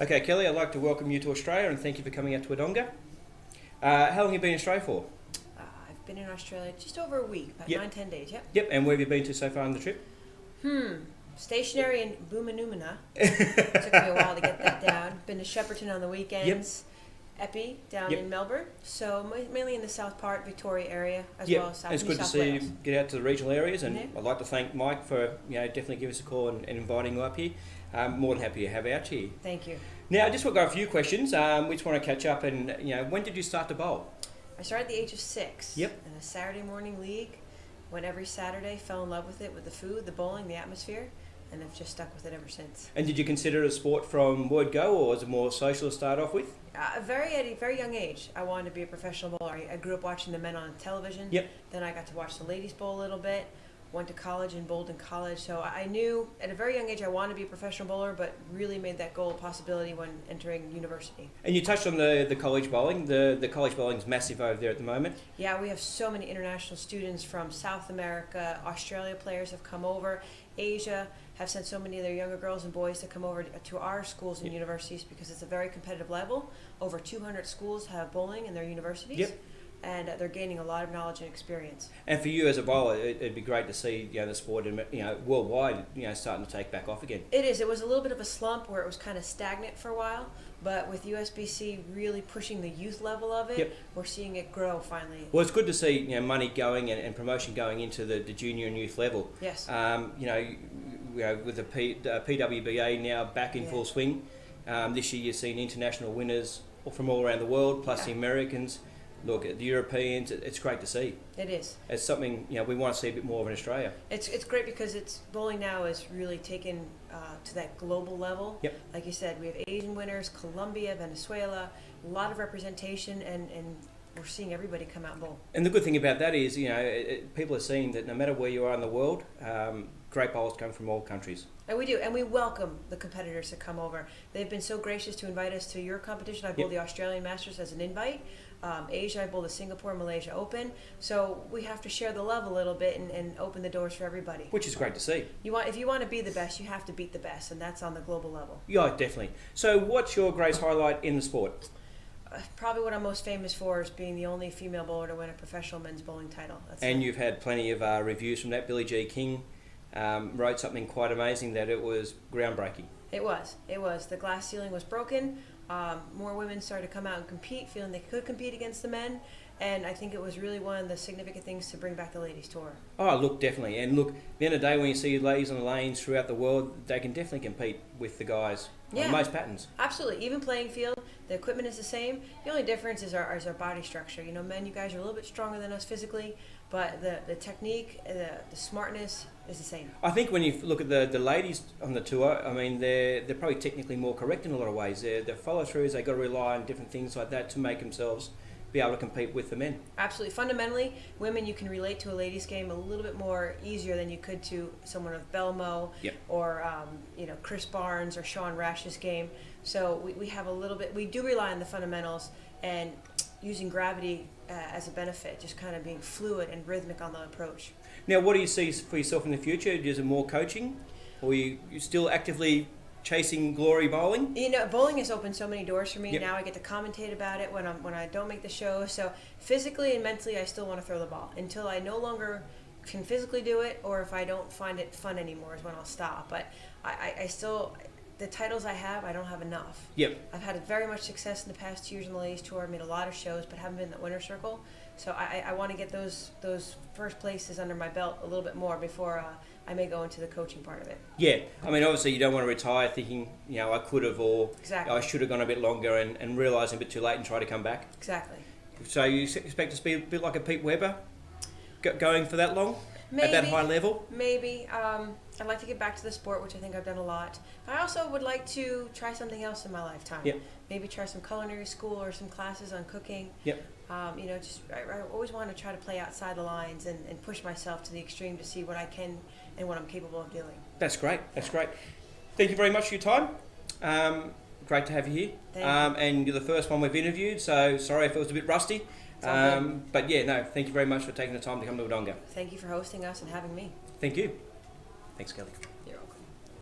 Okay, Kelly, I'd like to welcome you to Australia and thank you for coming out to Wodonga. How long have you been in Australia for? I've been in Australia just over a week, about Yep. 9-10 days, yep. Yep, and where have you been to so far on the trip? Stationary in Boomanumana. Took me a while to get that down. Been to Shepparton on the weekends. Epi down in Melbourne. So mainly in the south part, Victoria area, as well as South It's New good to South see Wales. you get out to the regional areas, and Yeah. I'd like to thank Mike for definitely giving us a call and inviting you up here. More than happy to have you out here. Thank you. Now, I just want to go a few questions. We just want to catch up, and when did you start to bowl? I started at the age of 6 Yep. in a Saturday morning league. Went every Saturday, fell in love with it, with the food, the bowling, the atmosphere, and I've just stuck with it ever since. And did you consider it a sport from word go, or was it more social to start off with? At a very young age, I wanted to be a professional bowler. I grew up watching the men on television. Yep. Then I got to watch the ladies bowl a little bit. Went to college and bowled in college. So I knew at a very young age I wanted to be a professional bowler, but really made that goal a possibility when entering university. And you touched on the college bowling. The college bowling is massive over there at the moment. Yeah, we have so many international students from South America. Australia players have come over. Asia have sent so many of their younger girls and boys to come over to our schools and universities because it's a very competitive level. Over 200 schools have bowling in their universities. Yep. And they're gaining a lot of knowledge and experience. And for you as a bowler, it'd be great to see the sport worldwide starting to take back off again. It is. It was a little bit of a slump where it was kind of stagnant for a while, but with USBC really pushing the youth level of it, Yep. we're seeing it grow finally. Well, it's good to see money going and promotion going into the junior and youth level. Yes. With the PWBA now back in full swing, this year you've seen international winners from all around the world, plus the Americans. Look at the Europeans. It's great to see. It is. It's something we want to see a bit more of in Australia. It's great because bowling now is really taken to that global level. Yep. Like you said, we have Asian winners, Colombia, Venezuela, a lot of representation, and we're seeing everybody come out and bowl. And the good thing about that is, people are seeing that no matter where you are in the world, great bowlers come from all countries. And we do, and we welcome the competitors to come over. They've been so gracious to invite us to your competition. I bowled the Australian Masters as an invite. Asia, I bowled the Singapore Malaysia Open. So we have to share the love a little bit and open the doors for everybody. Which is great to see. If you want to be the best, you have to beat the best, and that's on the global level. Yeah, definitely. So what's your greatest highlight in the sport? Probably what I'm most famous for is being the only female bowler to win a professional men's bowling title. You've had plenty of reviews from that. Billie G. King wrote something quite amazing, that it was groundbreaking. It was. The glass ceiling was broken. More women started to come out and compete, feeling they could compete against the men. And I think it was really one of the significant things to bring back the ladies tour. Oh, look, definitely. And look, at the end of the day, when you see ladies on the lanes throughout the world, they can definitely compete with the guys on most patterns. Absolutely. Even playing field, the equipment is the same. The only difference is our body structure. Men, you guys are a little bit stronger than us physically, but the technique, the smartness is the same. I think when you look at the ladies on the tour, they're probably technically more correct in a lot of ways. The follow-throughs, they've got to rely on different things like that to make themselves be able to compete with the men. Absolutely. Fundamentally, women, you can relate to a ladies' game a little bit more easier than you could to someone of Belmo or Chris Barnes or Sean Rash's game. So we have a little bit, we do rely on the fundamentals and using gravity as a benefit, just kind of being fluid and rhythmic on the approach. Now, what do you see for yourself in the future? Is it more coaching, or are you still actively chasing glory bowling? Bowling has opened so many doors for me. Yep. Now I get to commentate about it when I don't make the show. So physically and mentally, I still want to throw the ball until I no longer can physically do it, or if I don't find it fun anymore is when I'll stop. But I still, the titles I have, I don't have enough. Yep. I've had very much success in the past 2 years on the ladies tour. I've made a lot of shows, but haven't been in the winner's circle. So I want to get those first places under my belt a little bit more before I may go into the coaching part of it. Yeah, obviously you don't want to retire thinking, I could have, or I should have gone a bit longer and realising a bit too late and try to come back. Exactly. So you expect to be a bit like a Pete Weber, going for that long? Maybe, at that high level? Maybe. I'd like to get back to the sport, which I think I've done a lot. But I also would like to try something else in my lifetime. Yep. Maybe try some culinary school or some classes on cooking. Yep. I always want to try to play outside the lines and push myself to the extreme to see what I can and what I'm capable of doing. That's great. That's great. Thank you very much for your time. Great to have you here. Thank you. And you're the first one we've interviewed, so sorry if it was a bit rusty. But yeah, no, thank you very much for taking the time to come to Wodonga. Thank you for hosting us and having me. Thank you. Thanks, Kelly.